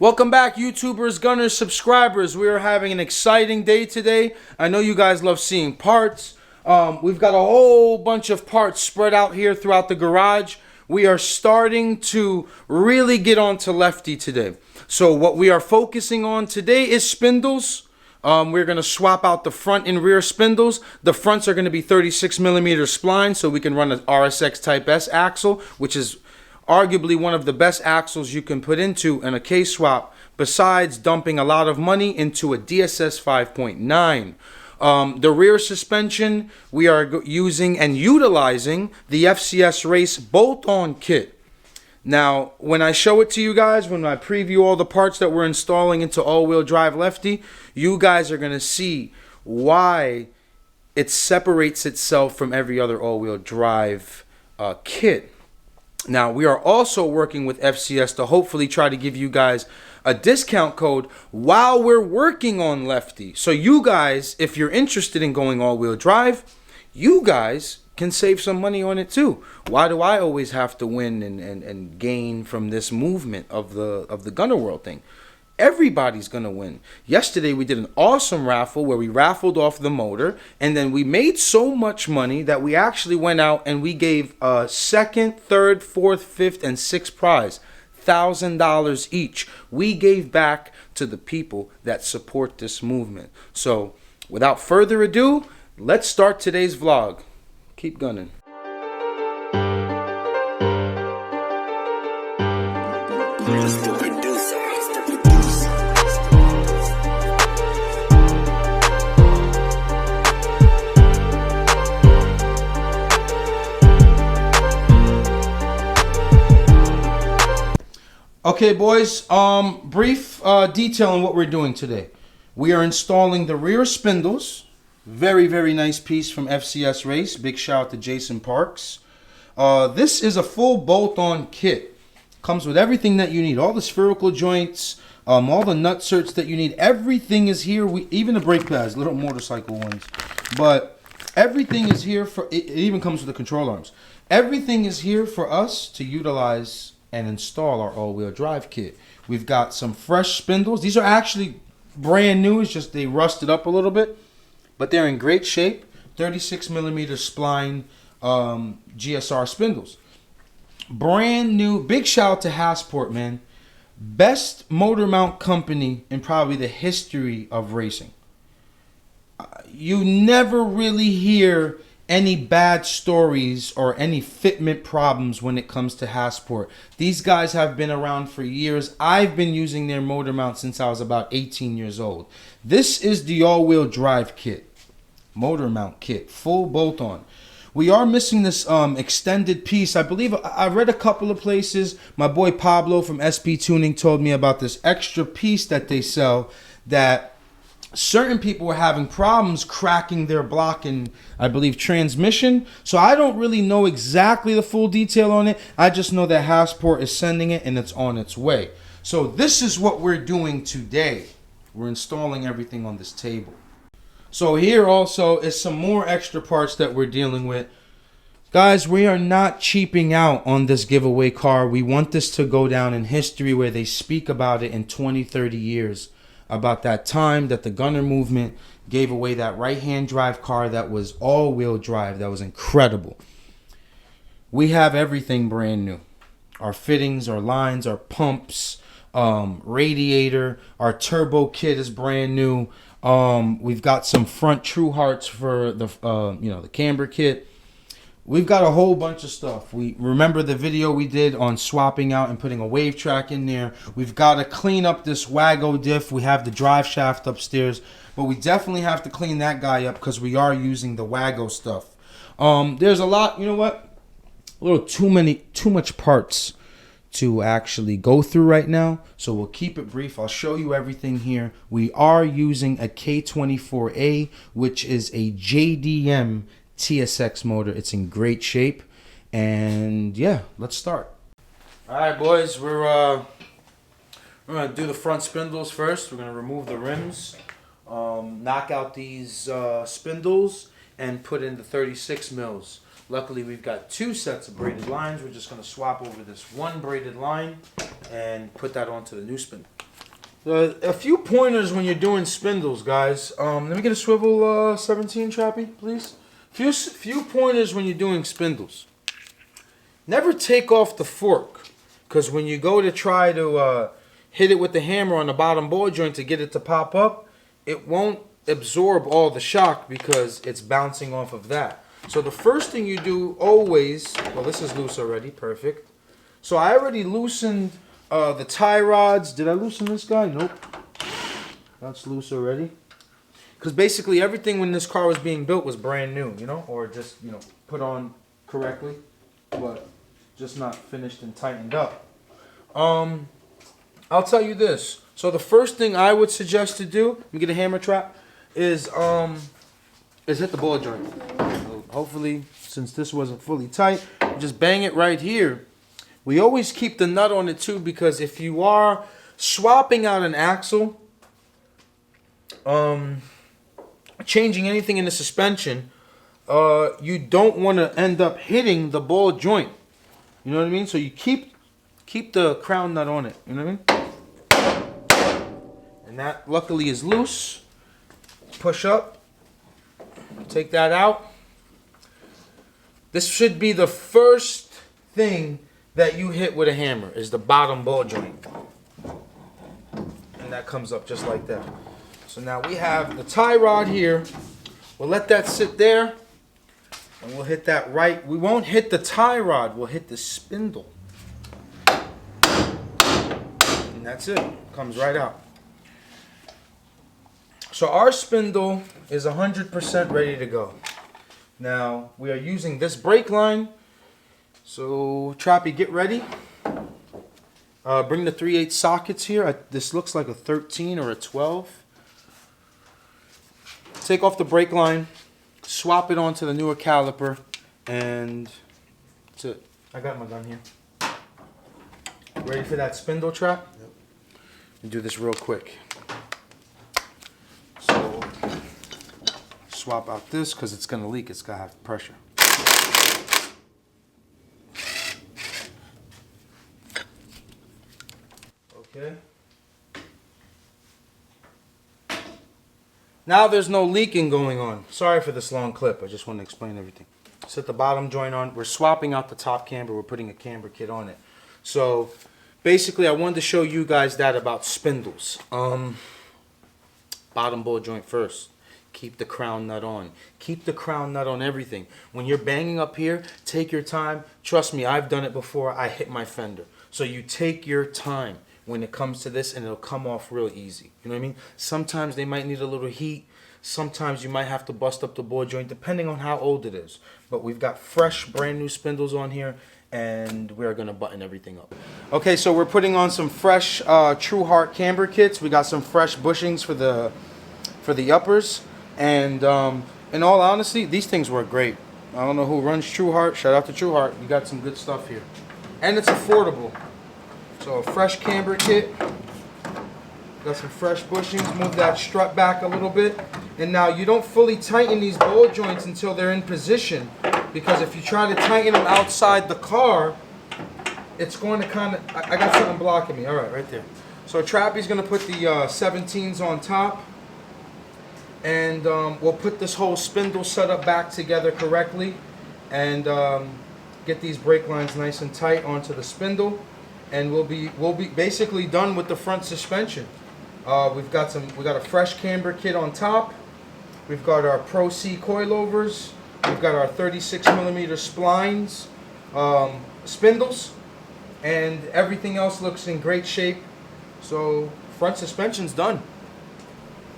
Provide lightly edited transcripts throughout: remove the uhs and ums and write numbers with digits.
Welcome back, YouTubers, gunners, subscribers. We are having an exciting day today. I know you guys love seeing parts. We've got a whole bunch of parts spread out here throughout the garage. We are starting to really get on to Lefty today. So what we are focusing on today is spindles. We're going to swap out the front and rear spindles. The fronts are going to be 36mm spline, so we can run an RSX Type S axle, which is arguably one of the best axles you can put into in a K-swap, besides dumping a lot of money into a DSS 5.9. The rear suspension, we are using and utilizing the FCS Race bolt-on kit. Now, when I show it to you guys, when I preview all the parts that we're installing into all-wheel drive Lefty, you guys are going to see why it separates itself from every other all-wheel drive kit. Now, we are also working with FCS to hopefully try to give you guys a discount code while we're working on Lefty. So you guys, if you're interested in going all-wheel drive, you guys can save some money on it too. Why do I always have to win and gain from this movement of the Gunner World thing? Everybody's gonna win. Yesterday we did an awesome raffle where we raffled off the motor, and then we made so much money that we actually went out and we gave a second, third, fourth, fifth, and sixth prize, $1,000 each. We gave back to the people that support this movement. So without further ado, let's start today's vlog. Keep gunning. Okay, boys, brief detail on what we're doing today. We are installing the rear spindles. Very, very nice piece from FCS Race. Big shout out to Jason Parks. This is a full bolt-on kit. Comes with everything that you need. All the spherical joints, all the nut certs that you need. Everything is here. Even the brake pads, little motorcycle ones. But everything is here for, it even comes with the control arms. Everything is here for us to utilize and install our all-wheel drive kit. We've got some fresh spindles. These are actually brand new. It's just they rusted up a little bit, but they're in great shape. 36mm spline GSR spindles. Brand new. Big shout out to Hassport, man. Best motor mount company in probably the history of racing. You never really hear any bad stories or any fitment problems when it comes to Hassport. These guys have been around for years. I've been using their motor mount since I was about 18 years old. This is the all-wheel drive kit, motor mount kit, full bolt-on. We are missing this extended piece. I believe I read a couple of places. My boy Pablo from SP Tuning told me about this extra piece that they sell that certain people were having problems cracking their block and I believe transmission. So I don't really know exactly the full detail on it. I just know that Hassport is sending it and it's on its way. So this is what we're doing today. We're installing everything on this table. So here also is some more extra parts that we're dealing with. Guys, we are not cheaping out on this giveaway car. We want this to go down in history where they speak about it in 20, 30 years. About that time that the Gunner movement gave away that right-hand drive car that was all-wheel drive. That was incredible. We have everything brand new. Our fittings, our lines, our pumps, radiator, our turbo kit is brand new. We've got some front True Hearts for the the camber kit. We've got a whole bunch of stuff. We remember the video we did on swapping out and putting a wave track in there. We've got to clean up this Wago diff. We have the drive shaft upstairs, but we definitely have to clean that guy up because we are using the Wago stuff. There's a lot, you know what? A little too much parts to actually go through right now, so we'll keep it brief. I'll show you everything here. We are using a K24A, which is a JDM TSX motor. It's in great shape, and yeah, let's start. All right, boys, we're gonna do the front spindles first. We're gonna remove the rims, knock out these spindles, and put in the 36 mils. Luckily, we've got two sets of braided lines. We're just going to swap over this one braided line and put that onto the new spindle. A few pointers when you're doing spindles, guys. Let me get a swivel 17, Trappy, please. Few pointers when you're doing spindles. Never take off the fork, because when you go to try to hit it with the hammer on the bottom ball joint to get it to pop up, it won't absorb all the shock because it's bouncing off of that. So the first thing you do always, well, this is loose already, perfect. So I already loosened the tie rods. Did I loosen this guy? Nope. That's loose already. Because basically everything when this car was being built was brand new, you know, or just, you know, put on correctly, but just not finished and tightened up. I'll tell you this. So the first thing I would suggest to do, let me get a hammer trap, is hit the ball joint. So hopefully, since this wasn't fully tight, just bang it right here. We always keep the nut on it too, because if you are swapping out an axle, changing anything in the suspension, you don't want to end up hitting the ball joint. You know what I mean? So you keep the crown nut on it. You know what I mean? And that luckily is loose. Push up. Take that out. This should be the first thing that you hit with a hammer, is the bottom ball joint. And that comes up just like that. So now we have the tie rod here. We'll let that sit there. And we'll hit that right. We won't hit the tie rod. We'll hit the spindle. And that's it. Comes right out. So our spindle is 100% ready to go. Now we are using this brake line. So Trappy, get ready. Bring the 3/8 sockets here. This looks like a 13 or a 12. Take off the brake line, swap it onto the newer caliper, and that's it. I got my gun here. Ready for that spindle trap? Yep. And do this real quick. So swap out this because it's gonna leak. It's gotta have pressure. Okay. Now there's no leaking going on. Sorry for this long clip. I just want to explain everything. Set the bottom joint on. We're swapping out the top camber. We're putting a camber kit on it. So basically I wanted to show you guys that about spindles. Bottom ball joint first. Keep the crown nut on. Keep the crown nut on everything. When you're banging up here, take your time. Trust me, I've done it before. I hit my fender. So you take your time when it comes to this, and it'll come off real easy. You know what I mean? Sometimes they might need a little heat. Sometimes you might have to bust up the ball joint, depending on how old it is. But we've got fresh, brand new spindles on here, and we're gonna button everything up. Okay, so we're putting on some fresh True Heart camber kits. We got some fresh bushings for the uppers, and in all honesty, these things work great. I don't know who runs True Heart. Shout out to True Heart. You got some good stuff here, and it's affordable. So a fresh camber kit, got some fresh bushings, move that strut back a little bit. And now you don't fully tighten these ball joints until they're in position, because if you try to tighten them outside the car, it's going to kind of, I got something blocking me. All right there. So Trappy's going to put the 17s on top, and we'll put this whole spindle setup back together correctly, and get these brake lines nice and tight onto the spindle. And we'll be basically done with the front suspension. We got a fresh camber kit on top. We've got our Pro C coilovers. We've got our 36mm splines, spindles, and everything else looks in great shape. So front suspension's done.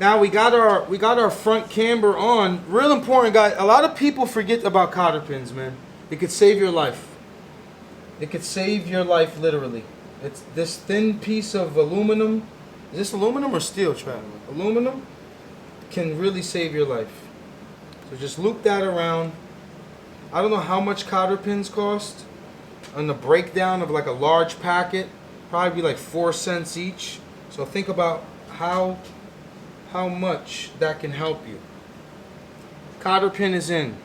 Now we got our front camber on. Real important, guys. A lot of people forget about cotter pins, man. It could save your life. It could save your life, literally. It's this thin piece of aluminum. Is this aluminum or steel, Trav? Aluminum can really save your life. So just loop that around. I don't know how much cotter pins cost. On the breakdown of like a large packet, probably like 4 cents each. So think about how much that can help you. Cotter pin is in.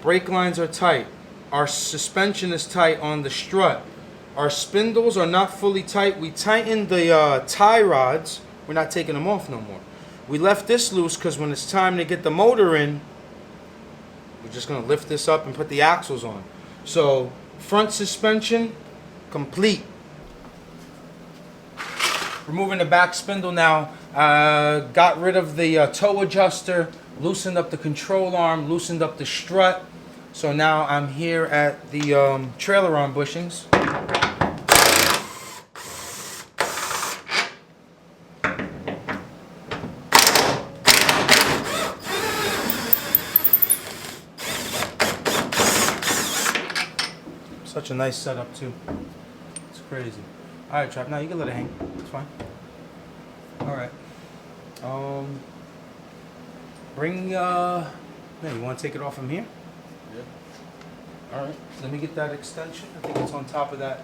Brake lines are tight. Our suspension is tight on the strut. Our spindles are not fully tight. We tightened the tie rods. We're not taking them off no more. We left this loose because when it's time to get the motor in, we're just going to lift this up and put the axles on. So, front suspension, complete. Removing the back spindle now. Got rid of the toe adjuster, loosened up the control arm, loosened up the strut. So now I'm here at the trailer arm bushings. Such a nice setup too. It's crazy. All right, Trap. Now you can let it hang. It's fine. All right. Bring. Yeah, you want to take it off from here? Yeah. All right. Let me get that extension. I think it's on top of that.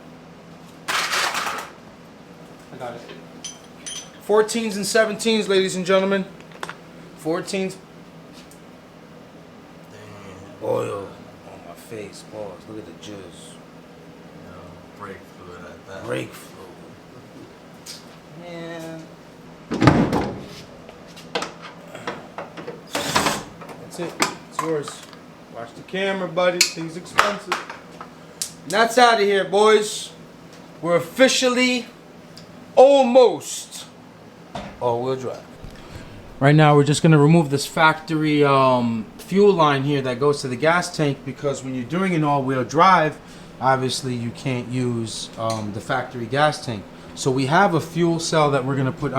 I got it. 14s and 17s, ladies and gentlemen. 14s. Damn. Oil on my face. Balls. Look at the jizz. Brake fluid at that. Brake fluid. Man. That's it. It's yours. Watch the camera, buddy. Things expensive. And that's out of here, boys. We're officially almost all-wheel drive. Right now, we're just going to remove this factory fuel line here that goes to the gas tank, because when you're doing an all-wheel drive, obviously you can't use the factory gas tank. So we have a fuel cell that we're going to put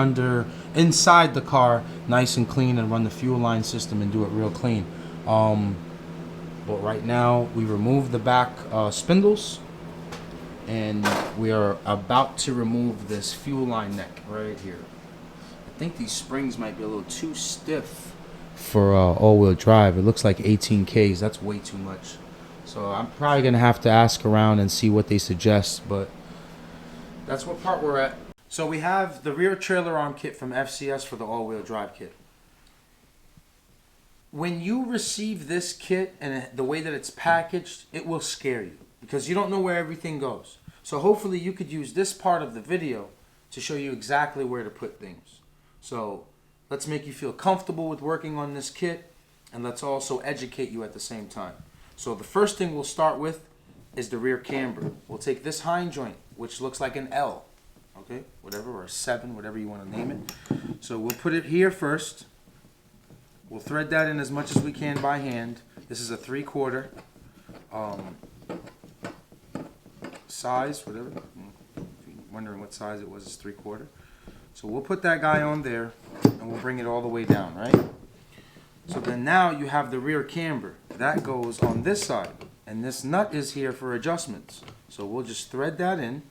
inside the car, nice and clean, and run the fuel line system and do it real clean. But right now we removed the back spindles, and we are about to remove this fuel line neck right here. I think these springs might be a little too stiff for all-wheel drive. It looks like 18 Ks. That's way too much. So I'm probably going to have to ask around and see what they suggest, but that's what part we're at. So we have the rear trailer arm kit from FCS for the all-wheel drive kit. When you receive this kit and the way that it's packaged, it will scare you because you don't know where everything goes. So hopefully you could use this part of the video to show you exactly where to put things. So let's make you feel comfortable with working on this kit, and let's also educate you at the same time. So the first thing we'll start with is the rear camber. We'll take this hind joint, which looks like an L, okay, whatever, or a 7, whatever you want to name it. So we'll put it here first. We'll thread that in as much as we can by hand. This is a 3/4 size, whatever. If you're wondering what size it was, it's 3/4. So we'll put that guy on there, and we'll bring it all the way down, right? So then now you have the rear camber. That goes on this side, and this nut is here for adjustments. So we'll just thread that in,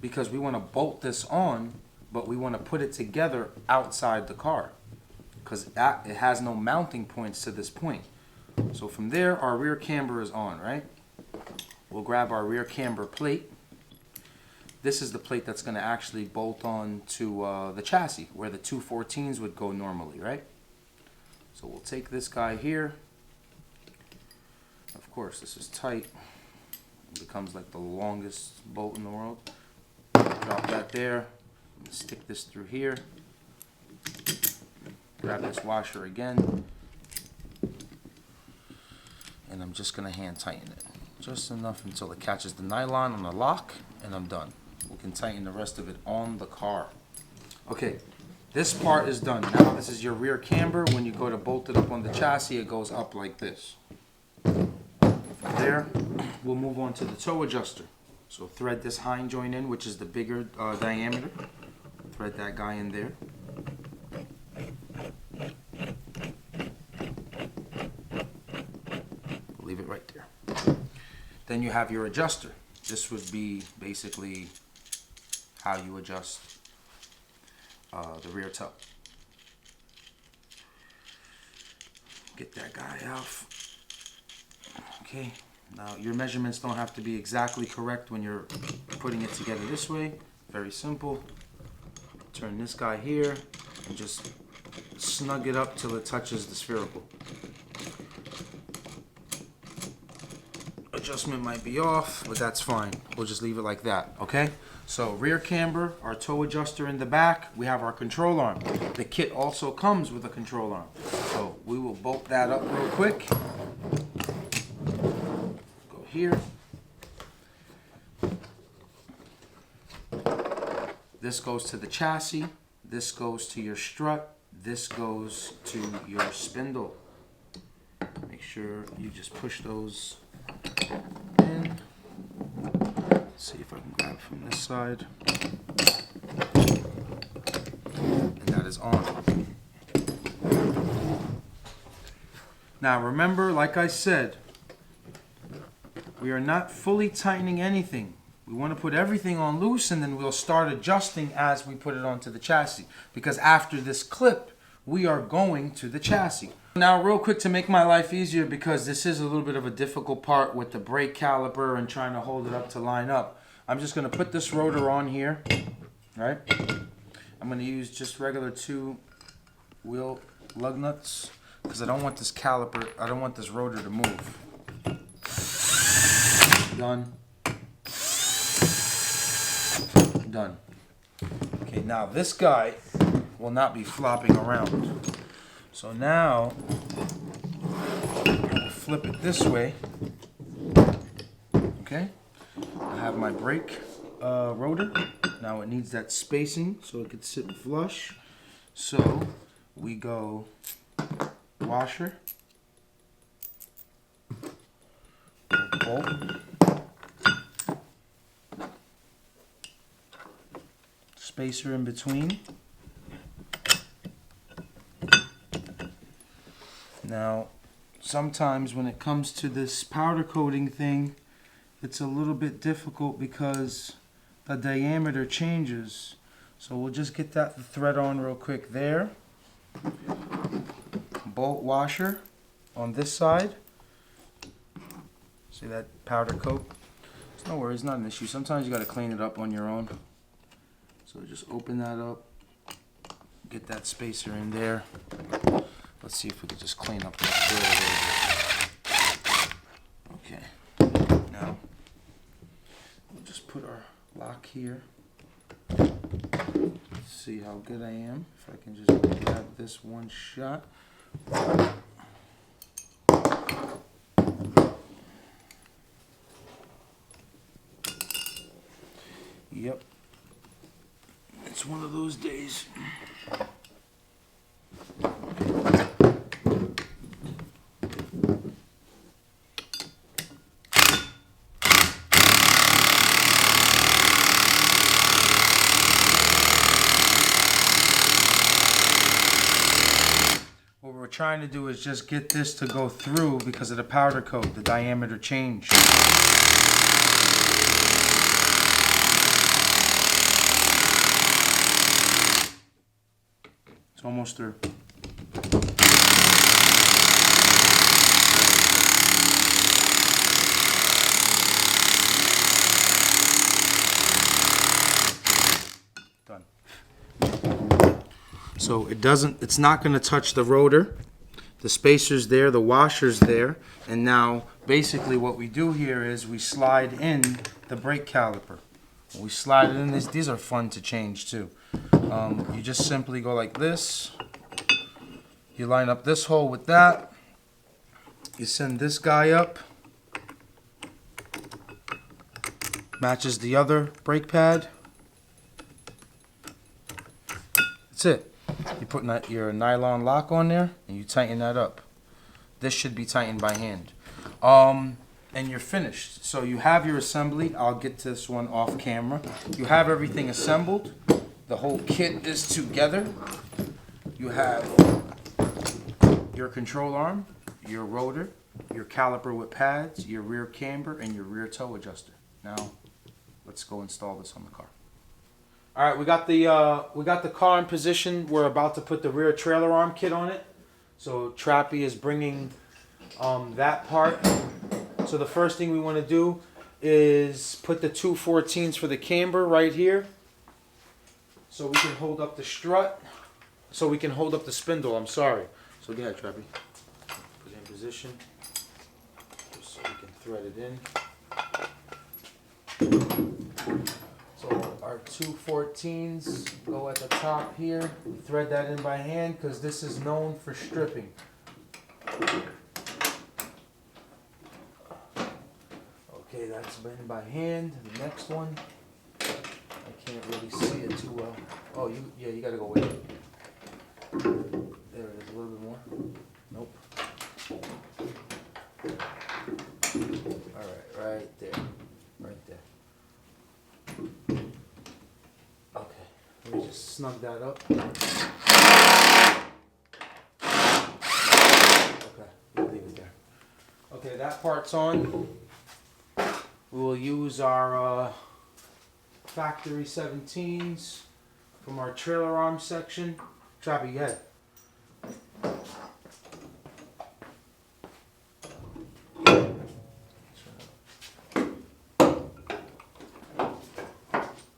because we want to bolt this on, but we want to put it together outside the car, because it has no mounting points to this point. So from there, our rear camber is on, right? We'll grab our rear camber plate. This is the plate that's going to actually bolt on to the chassis, where the 214s would go normally, right? So we'll take this guy here. Of course, this is tight. It becomes like the longest bolt in the world. Drop that there. Stick this through here. Grab this washer again. And I'm just going to hand tighten it. Just enough until it catches the nylon on the lock, and I'm done. We can tighten the rest of it on the car. Okay, this part is done. Now this is your rear camber. When you go to bolt it up on the chassis, it goes up like this. From there, we'll move on to the toe adjuster. So thread this hind joint in, which is the bigger diameter. Thread that guy in there. Leave it right there. Then you have your adjuster. This would be basically how you adjust the rear toe. Get that guy off. Okay, now your measurements don't have to be exactly correct when you're putting it together this way. Very simple. Turn this guy here and just snug it up till it touches the spherical. adjustment might be off, but that's fine. We'll just leave it like that, okay? So rear camber, our toe adjuster in the back, we have our control arm. The kit also comes with a control arm. So we will bolt that up real quick. Go here. This goes to the chassis, this goes to your strut, this goes to your spindle. Make sure you just push those in. Let's see if I can grab from this side. And that is on. Now remember, like I said, we are not fully tightening anything. We want to put everything on loose and then we'll start adjusting as we put it onto the chassis. Because after this clip, we are going to the chassis. Now real quick to make my life easier, because this is a little bit of a difficult part with the brake caliper and trying to hold it up to line up. I'm just going to put this rotor on here, right? I'm going to use just regular 2 wheel lug nuts because I don't want this caliper, I don't want this rotor to move. Done. Done. Okay, now this guy will not be flopping around. So now, I'll flip it this way. Okay, I have my brake rotor. Now it needs that spacing so it could sit flush. So we go washer, bolt, spacer in between. Now, sometimes when it comes to this powder coating thing, it's a little bit difficult because the diameter changes. So we'll just get the thread on real quick there. Bolt washer on this side. See that powder coat? It's no worries, not an issue. Sometimes you got to clean it up on your own. So just open that up, get that spacer in there. Let's see if we can just clean up that thread a little bit. Okay, now we'll just put our lock here. Let's see how good I am. If I can just grab this one shot. Yep. It's one of those days. What we're trying to do is just get this to go through because of the powder coat, the diameter change. It's almost through. Done. So it's not going to touch the rotor. The spacer's there, the washer's there, and now basically what we do here is we slide in the brake caliper. When we slide it in, these are fun to change too. You just simply go like this. You line up this hole with that. You send this guy up. Matches the other brake pad. That's it. You put your nylon lock on there and you tighten that up. This should be tightened by hand. And you're finished. So you have your assembly. I'll get this one off camera. You have everything assembled. The whole kit is together. You have your control arm, your rotor, your caliper with pads, your rear camber, and your rear toe adjuster. Now, let's go install this on the car. All right, we got the car in position. We're about to put the rear trailer arm kit on it. So Trappy is bringing that part. So the first thing we want to do is put the 214s for the camber right here. So we can hold up the strut. So we can hold up the spindle, I'm sorry. So go ahead, Trappy. Put it in position. Just so we can thread it in. So our 214s go at the top here. We thread that in by hand because this is known for stripping. Okay, that's been by hand. The next one, I can't really see it too well. Oh, you gotta go with it. There it is, a little bit more. Nope. All right, right there, right there. Okay, let me just snug that up. Okay, we'll leave it there. Okay, that part's on. We will use our factory 17s from our trailer arm section. Trappy, go ahead.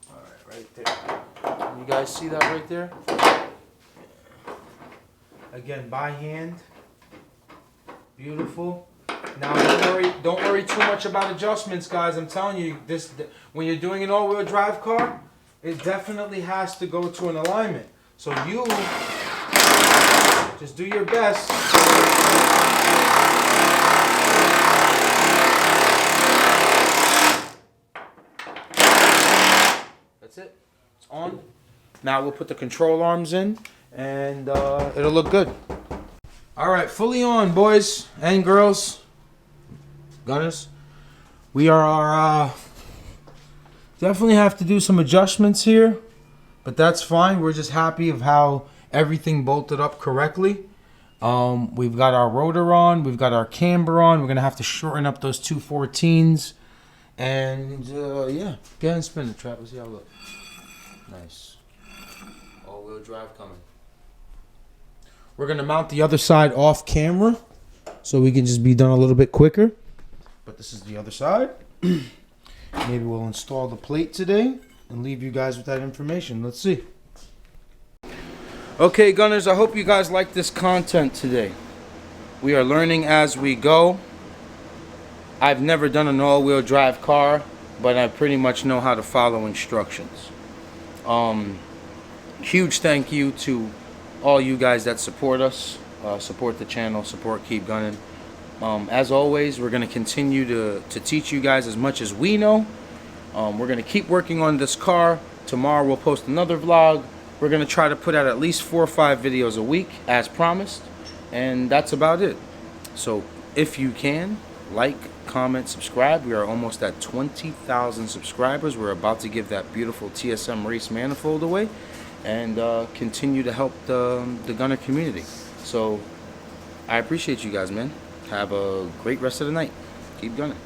Alright, right there. You guys see that right there? Again, by hand. Beautiful. Now don't worry too much about adjustments, guys. I'm telling you, when you're doing an all-wheel drive car, it definitely has to go to an alignment. So you just do your best. That's it. It's on. Now we'll put the control arms in, and it'll look good. All right, fully on, boys and girls. Gunners, we are definitely have to do some adjustments here, but that's fine. We're just happy of how everything bolted up correctly. We've got our rotor on, we've got our camber on. We're gonna have to shorten up those 214s, and yeah, go ahead and spin it, Trap. Let's see how it looks. Nice. All-wheel drive coming. We're gonna mount the other side off camera, so we can just be done a little bit quicker. But this is the other side. Maybe we'll install the plate today and leave you guys with that information. Let's see. Okay, Gunners, I hope you guys like this content today. We are learning as we go. I've never done an all-wheel drive car, but I pretty much know how to follow instructions. Huge thank you to all you guys that support us, support the channel, support Keep Gunning. As always, we're going to continue to teach you guys as much as we know. We're going to keep working on this car. Tomorrow we'll post another vlog. We're going to try to put out at least 4 or 5 videos a week as promised. And that's about it. So if you can, like, comment, subscribe. We are almost at 20,000 subscribers. We're about to give that beautiful TSM race manifold away and continue to help the gunner community. So I appreciate you guys, man. Have a great rest of the night. Keep gunning.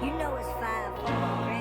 You know it's 5.